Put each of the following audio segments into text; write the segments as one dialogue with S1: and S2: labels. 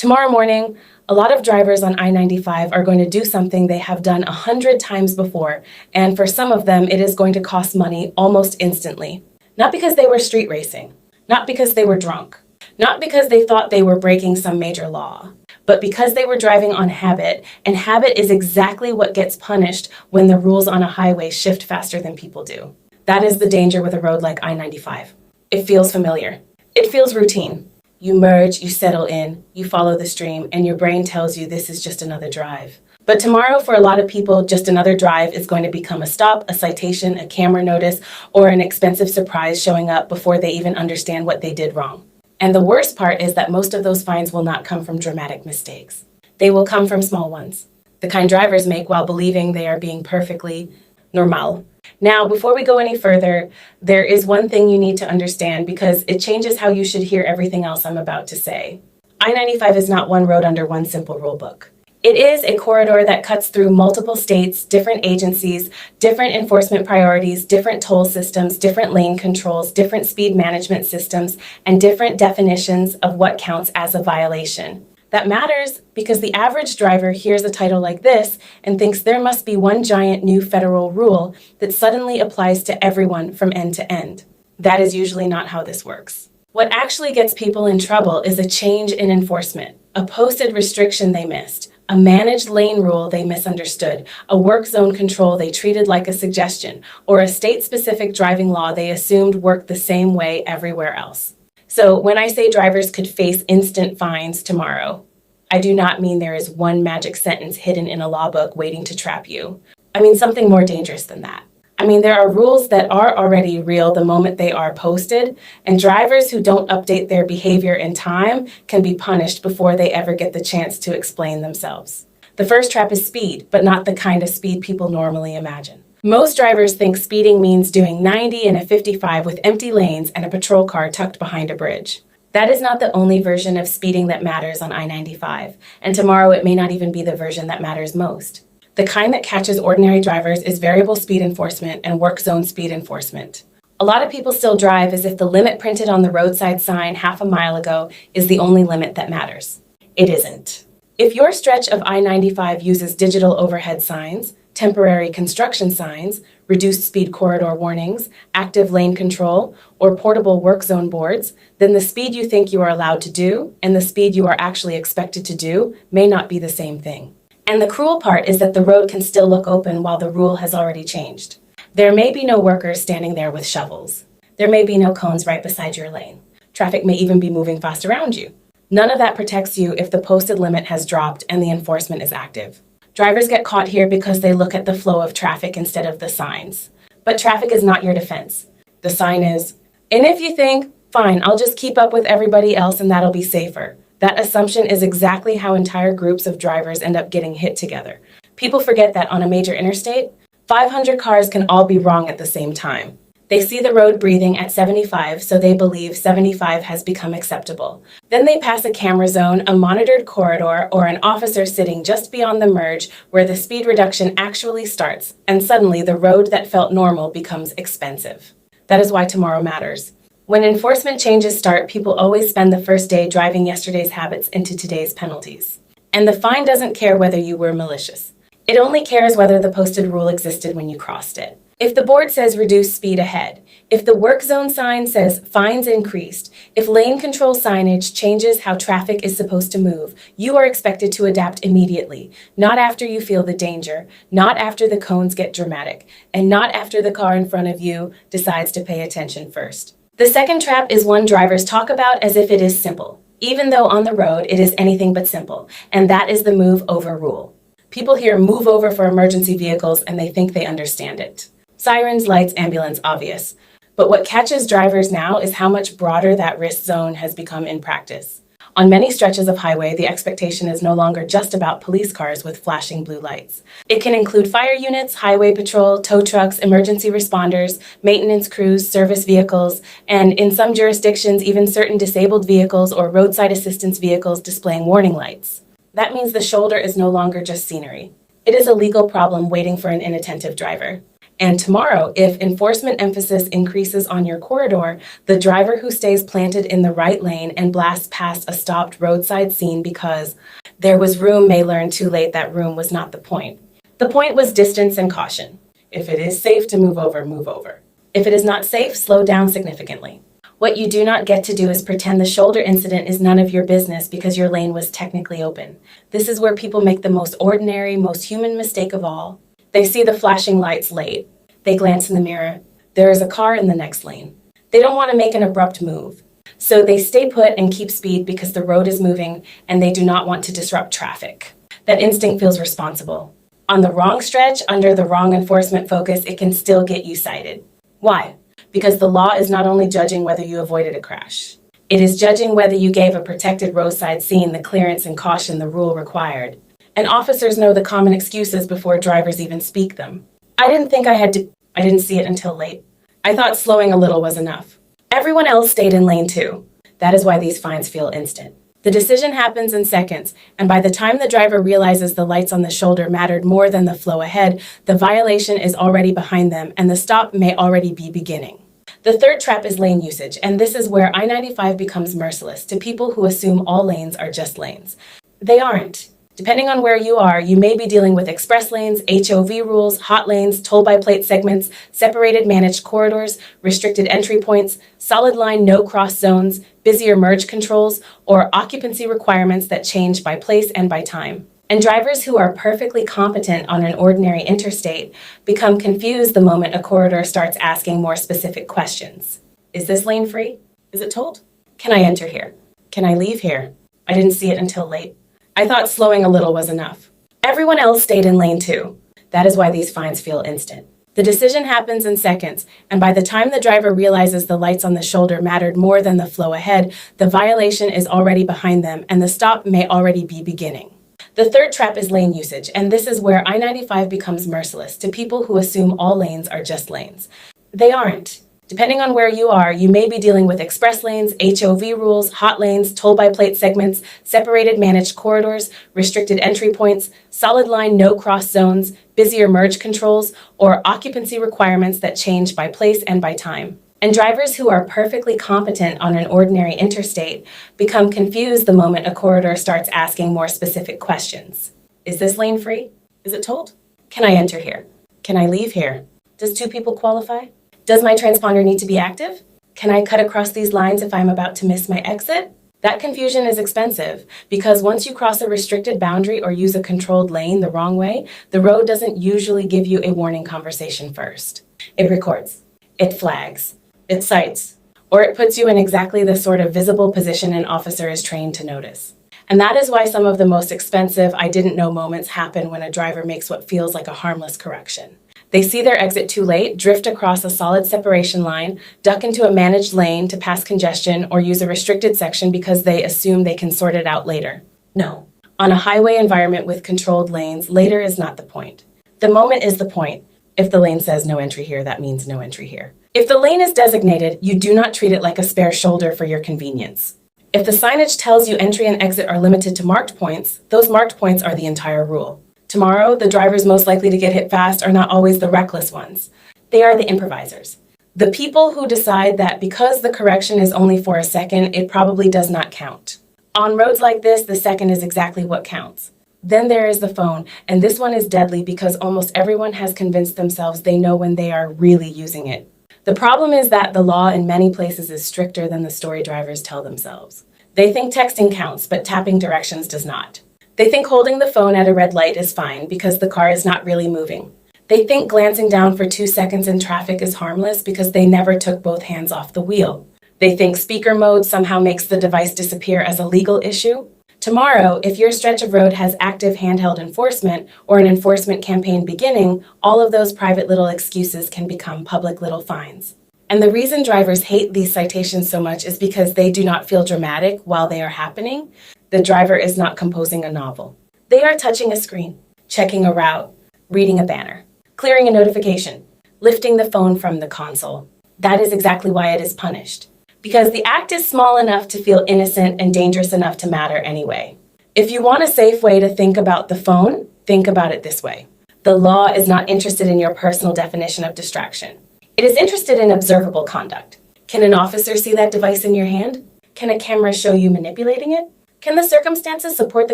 S1: Tomorrow morning, a lot of drivers on I-95 are going to do something they have done 100 times before, and for some of them, it is going to cost money almost instantly. Not because they were street racing, not because they were drunk, not because they thought they were breaking some major law, but because they were driving on habit, and habit is exactly what gets punished when the rules on a highway shift faster than people do. That is the danger with a road like I-95. It feels familiar. It feels routine. You merge, you settle in, you follow the stream, and your brain tells you this is just another drive. But tomorrow, for a lot of people, just another drive is going to become a stop, a citation, a camera notice, or an expensive surprise showing up before they even understand what they did wrong. And the worst part is that most of those fines will not come from dramatic mistakes. They will come from small ones, the kind drivers make while believing they are being perfectly normal. Now, before we go any further, there is one thing you need to understand because it changes how you should hear everything else I'm about to say. I-95 is not one road under one simple rule book. It is a corridor that cuts through multiple states, different agencies, different enforcement priorities, different toll systems, different lane controls, different speed management systems, and different definitions of what counts as a violation. That matters because the average driver hears a title like this and thinks there must be one giant new federal rule that suddenly applies to everyone from end to end. That is usually not how this works. What actually gets people in trouble is a change in enforcement, a posted restriction they missed, a managed lane rule they misunderstood, a work zone control they treated like a suggestion, or a state-specific driving law they assumed worked the same way everywhere else. So when I say drivers could face instant fines tomorrow, I do not mean there is one magic sentence hidden in a law book waiting to trap you. I mean something more dangerous than that. I mean there are rules that are already real the moment they are posted, and drivers who don't update their behavior in time can be punished before they ever get the chance to explain themselves. The first trap is speed, but not the kind of speed people normally imagine. Most drivers think speeding means doing 90 in a 55 with empty lanes and a patrol car tucked behind a bridge. That is not the only version of speeding that matters on I-95, and tomorrow it may not even be the version that matters most. The kind that catches ordinary drivers is variable speed enforcement and work zone speed enforcement. A lot of people still drive as if the limit printed on the roadside sign half a mile ago is the only limit that matters. It isn't. If your stretch of I-95 uses digital overhead signs, temporary construction signs, reduced speed corridor warnings, active lane control, or portable work zone boards, then the speed you think you are allowed to do and the speed you are actually expected to do may not be the same thing. And the cruel part is that the road can still look open while the rule has already changed. There may be no workers standing there with shovels. There may be no cones right beside your lane. Traffic may even be moving fast around you. None of that protects you if the posted limit has dropped and the enforcement is active. Drivers get caught here because they look at the flow of traffic instead of the signs. But traffic is not your defense. The sign is. And if you think, fine, I'll just keep up with everybody else and that'll be safer. That assumption is exactly how entire groups of drivers end up getting hit together. People forget that on a major interstate, 500 cars can all be wrong at the same time. They see the road breathing at 75, so they believe 75 has become acceptable. Then they pass a camera zone, a monitored corridor, or an officer sitting just beyond the merge where the speed reduction actually starts, and suddenly the road that felt normal becomes expensive. That is why tomorrow matters. When enforcement changes start, people always spend the first day driving yesterday's habits into today's penalties. And the fine doesn't care whether you were malicious. It only cares whether the posted rule existed when you crossed it. If the board says reduce speed ahead, if the work zone sign says fines increased, if lane control signage changes how traffic is supposed to move, you are expected to adapt immediately, not after you feel the danger, not after the cones get dramatic, and not after the car in front of you decides to pay attention first. The second trap is one drivers talk about as if it is simple, even though on the road it is anything but simple, and that is the move over rule. People hear move over for emergency vehicles and they think they understand it. Sirens, lights, ambulance, obvious. But what catches drivers now is how much broader that risk zone has become in practice. On many stretches of highway, the expectation is no longer just about police cars with flashing blue lights. It can include fire units, highway patrol, tow trucks, emergency responders, maintenance crews, service vehicles, and in some jurisdictions, even certain disabled vehicles or roadside assistance vehicles displaying warning lights. That means the shoulder is no longer just scenery. It is a legal problem waiting for an inattentive driver. And tomorrow, if enforcement emphasis increases on your corridor, the driver who stays planted in the right lane and blasts past a stopped roadside scene because there was room may learn too late that room was not the point. The point was distance and caution. If it is safe to move over, move over. If it is not safe, slow down significantly. What you do not get to do is pretend the shoulder incident is none of your business because your lane was technically open. This is where people make the most ordinary, most human mistake of all. They see the flashing lights late. They glance in the mirror. There is a car in the next lane. They don't want to make an abrupt move. So they stay put and keep speed because the road is moving and they do not want to disrupt traffic. That instinct feels responsible. On the wrong stretch, under the wrong enforcement focus, it can still get you cited. Why? Because the law is not only judging whether you avoided a crash. It is judging whether you gave a protected roadside scene the clearance and caution the rule required. And officers know the common excuses before drivers even speak them. I didn't see it until late. I thought slowing a little was enough. Everyone else stayed in lane 2. That is why these fines feel instant. The decision happens in seconds, and by the time the driver realizes the lights on the shoulder mattered more than the flow ahead, the violation is already behind them and the stop may already be beginning. The third trap is lane usage, and this is where I-95 becomes merciless to people who assume all lanes are just lanes. They aren't. Depending on where you are, you may be dealing with express lanes, HOV rules, hot lanes, toll-by-plate segments, separated managed corridors, restricted entry points, solid line no-cross zones, busier merge controls, or occupancy requirements that change by place and by time. And drivers who are perfectly competent on an ordinary interstate become confused the moment a corridor starts asking more specific questions. Is this lane free? Is it tolled? Can I enter here? Can I leave here? I didn't see it until late. I thought slowing a little was enough. Everyone else stayed in lane 2. That is why these fines feel instant. The decision happens in seconds, and by the time the driver realizes the lights on the shoulder mattered more than the flow ahead, the violation is already behind them and the stop may already be beginning. The third trap is lane usage, and this is where I-95 becomes merciless to people who assume all lanes are just lanes. They aren't. Depending on where you are, you may be dealing with express lanes, HOV rules, hot lanes, toll-by-plate segments, separated managed corridors, restricted entry points, solid line no-cross zones, busier merge controls, or occupancy requirements that change by place and by time. And drivers who are perfectly competent on an ordinary interstate become confused the moment a corridor starts asking more specific questions. Is this lane free? Is it tolled? Can I enter here? Can I leave here? Does 2 people qualify? Does my transponder need to be active? Can I cut across these lines if I'm about to miss my exit? That confusion is expensive because once you cross a restricted boundary or use a controlled lane the wrong way, the road doesn't usually give you a warning conversation first. It records, it flags, it cites, or it puts you in exactly the sort of visible position an officer is trained to notice. And that is why some of the most expensive I didn't know moments happen when a driver makes what feels like a harmless correction. They see their exit too late, drift across a solid separation line, duck into a managed lane to pass congestion, or use a restricted section because they assume they can sort it out later. No. On a highway environment with controlled lanes, later is not the point. The moment is the point. If the lane says no entry here, that means no entry here. If the lane is designated, you do not treat it like a spare shoulder for your convenience. If the signage tells you entry and exit are limited to marked points, those marked points are the entire rule. Tomorrow, the drivers most likely to get hit fast are not always the reckless ones. They are the improvisers. The people who decide that because the correction is only for a second, it probably does not count. On roads like this, the second is exactly what counts. Then there is the phone, and this one is deadly because almost everyone has convinced themselves they know when they are really using it. The problem is that the law in many places is stricter than the story drivers tell themselves. They think texting counts, but tapping directions does not. They think holding the phone at a red light is fine because the car is not really moving. They think glancing down for 2 seconds in traffic is harmless because they never took both hands off the wheel. They think speaker mode somehow makes the device disappear as a legal issue. Tomorrow, if your stretch of road has active handheld enforcement or an enforcement campaign beginning, all of those private little excuses can become public little fines. And the reason drivers hate these citations so much is because they do not feel dramatic while they are happening. The driver is not composing a novel. They are touching a screen, checking a route, reading a banner, clearing a notification, lifting the phone from the console. That is exactly why it is punished. Because the act is small enough to feel innocent and dangerous enough to matter anyway. If you want a safe way to think about the phone, think about it this way. The law is not interested in your personal definition of distraction. It is interested in observable conduct. Can an officer see that device in your hand? Can a camera show you manipulating it? Can the circumstances support the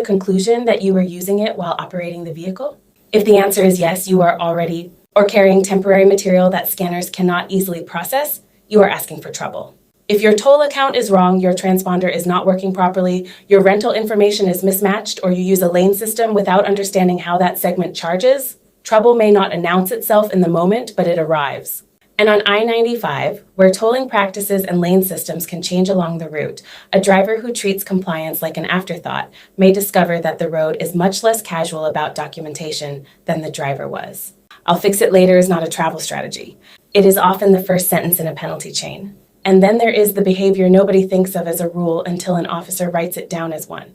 S1: conclusion that you were using it while operating the vehicle? If the answer is yes, you are already or carrying temporary material that scanners cannot easily process, you are asking for trouble. If your toll account is wrong, your transponder is not working properly, your rental information is mismatched, or you use a lane system without understanding how that segment charges, trouble may not announce itself in the moment, but it arrives. And on I-95, where tolling practices and lane systems can change along the route, a driver who treats compliance like an afterthought may discover that the road is much less casual about documentation than the driver was. "I'll fix it later" is not a travel strategy. It is often the first sentence in a penalty chain. And then there is the behavior nobody thinks of as a rule until an officer writes it down as one.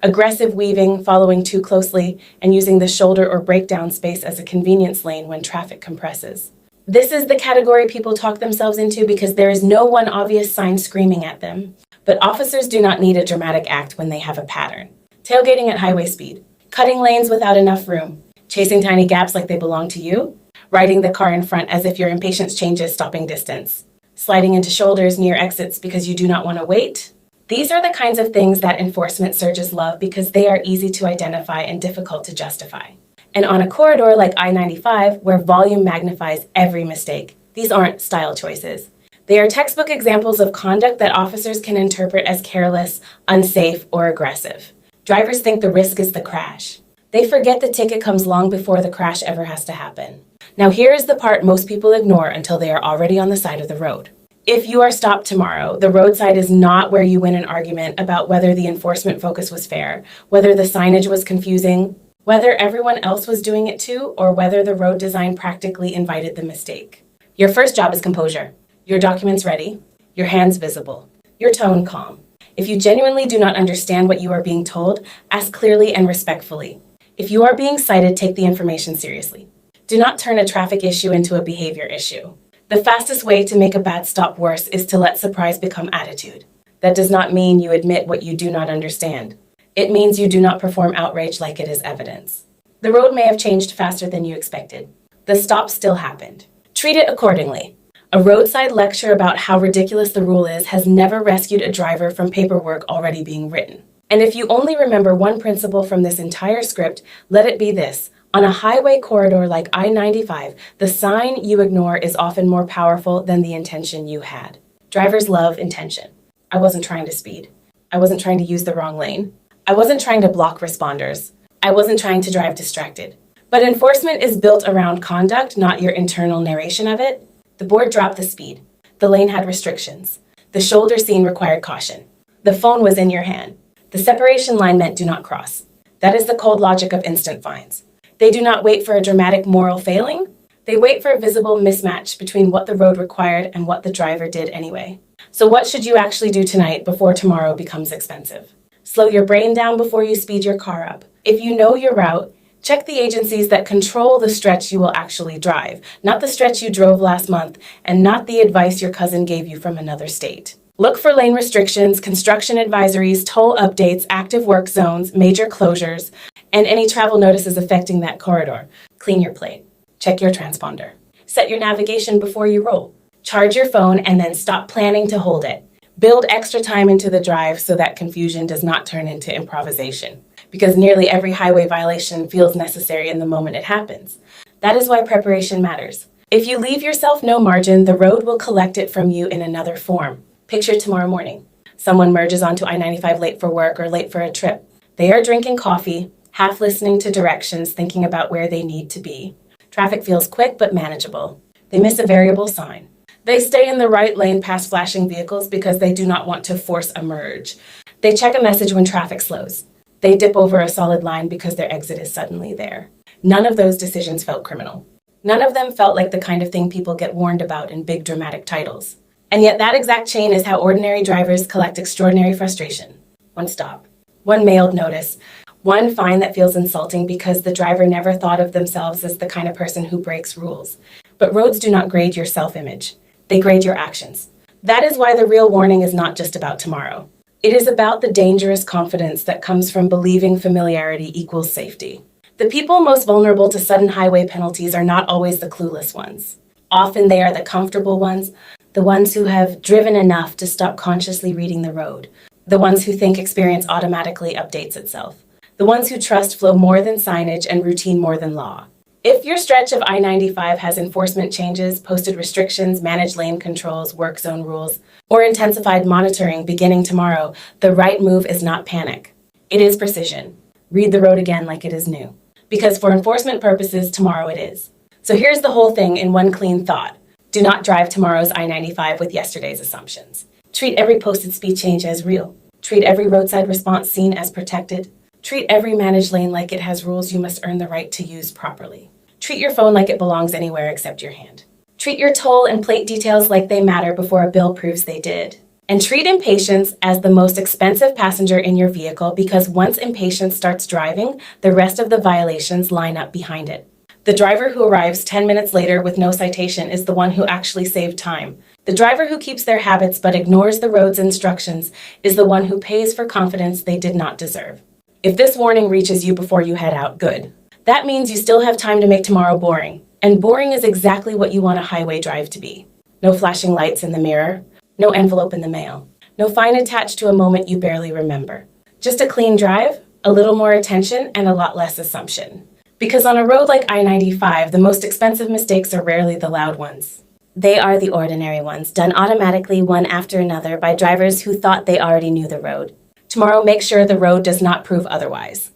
S1: Aggressive weaving, following too closely, and using the shoulder or breakdown space as a convenience lane when traffic compresses. This is the category people talk themselves into because there is no one obvious sign screaming at them. But officers do not need a dramatic act when they have a pattern. Tailgating at highway speed, cutting lanes without enough room, chasing tiny gaps like they belong to you, riding the car in front as if your impatience changes stopping distance, sliding into shoulders near exits because you do not want to wait. These are the kinds of things that enforcement surges love because they are easy to identify and difficult to justify. And on a corridor like I-95, where volume magnifies every mistake, these aren't style choices. They are textbook examples of conduct that officers can interpret as careless, unsafe, or aggressive. Drivers think the risk is the crash. They forget the ticket comes long before the crash ever has to happen. Now here is the part most people ignore until they are already on the side of the road. If you are stopped tomorrow, the roadside is not where you win an argument about whether the enforcement focus was fair, whether the signage was confusing, whether everyone else was doing it too, or whether the road design practically invited the mistake. Your first job is composure. Your documents ready, your hands visible, your tone calm. If you genuinely do not understand what you are being told, ask clearly and respectfully. If you are being cited, take the information seriously. Do not turn a traffic issue into a behavior issue. The fastest way to make a bad stop worse is to let surprise become attitude. That does not mean you admit what you do not understand. It means you do not perform outrage like it is evidence. The road may have changed faster than you expected. The stop still happened. Treat it accordingly. A roadside lecture about how ridiculous the rule is has never rescued a driver from paperwork already being written. And if you only remember one principle from this entire script, let it be this. On a highway corridor like I-95, the sign you ignore is often more powerful than the intention you had. Drivers love intention. I wasn't trying to speed. I wasn't trying to use the wrong lane. I wasn't trying to block responders. I wasn't trying to drive distracted. But enforcement is built around conduct, not your internal narration of it. The board dropped the speed. The lane had restrictions. The shoulder scene required caution. The phone was in your hand. The separation line meant do not cross. That is the cold logic of instant fines. They do not wait for a dramatic moral failing. They wait for a visible mismatch between what the road required and what the driver did anyway. So what should you actually do tonight before tomorrow becomes expensive? Slow your brain down before you speed your car up. If you know your route, check the agencies that control the stretch you will actually drive, not the stretch you drove last month, and not the advice your cousin gave you from another state. Look for lane restrictions, construction advisories, toll updates, active work zones, major closures, and any travel notices affecting that corridor. Clean your plate. Check your transponder. Set your navigation before you roll. Charge your phone and then stop planning to hold it. Build extra time into the drive so that confusion does not turn into improvisation, because nearly every highway violation feels necessary in the moment it happens. That is why preparation matters. If you leave yourself no margin, the road will collect it from you in another form. Picture tomorrow morning. Someone merges onto I-95 late for work or late for a trip. They are drinking coffee, half listening to directions, thinking about where they need to be. Traffic feels quick but manageable. They miss a variable sign. They stay in the right lane past flashing vehicles because they do not want to force a merge. They check a message when traffic slows. They dip over a solid line because their exit is suddenly there. None of those decisions felt criminal. None of them felt like the kind of thing people get warned about in big dramatic titles. And yet that exact chain is how ordinary drivers collect extraordinary frustration. One stop, one mailed notice, one fine that feels insulting because the driver never thought of themselves as the kind of person who breaks rules. But roads do not grade your self-image. They grade your actions. That is why the real warning is not just about tomorrow. It is about the dangerous confidence that comes from believing familiarity equals safety. The people most vulnerable to sudden highway penalties are not always the clueless ones. Often they are the comfortable ones, the ones who have driven enough to stop consciously reading the road, the ones who think experience automatically updates itself, the ones who trust flow more than signage and routine more than law. If your stretch of I-95 has enforcement changes, posted restrictions, managed lane controls, work zone rules, or intensified monitoring beginning tomorrow, the right move is not panic. It is precision. Read the road again like it is new. Because for enforcement purposes, tomorrow it is. So here's the whole thing in one clean thought. Do not drive tomorrow's I-95 with yesterday's assumptions. Treat every posted speed change as real. Treat every roadside response scene as protected. Treat every managed lane like it has rules you must earn the right to use properly. Treat your phone like it belongs anywhere except your hand. Treat your toll and plate details like they matter before a bill proves they did. And treat impatience as the most expensive passenger in your vehicle because once impatience starts driving, the rest of the violations line up behind it. The driver who arrives 10 minutes later with no citation is the one who actually saved time. The driver who keeps their habits but ignores the road's instructions is the one who pays for confidence they did not deserve. If this warning reaches you before you head out, good. That means you still have time to make tomorrow boring. And boring is exactly what you want a highway drive to be. No flashing lights in the mirror. No envelope in the mail. No fine attached to a moment you barely remember. Just a clean drive, a little more attention, and a lot less assumption. Because on a road like I-95, the most expensive mistakes are rarely the loud ones. They are the ordinary ones, done automatically one after another by drivers who thought they already knew the road. Tomorrow, make sure the road does not prove otherwise.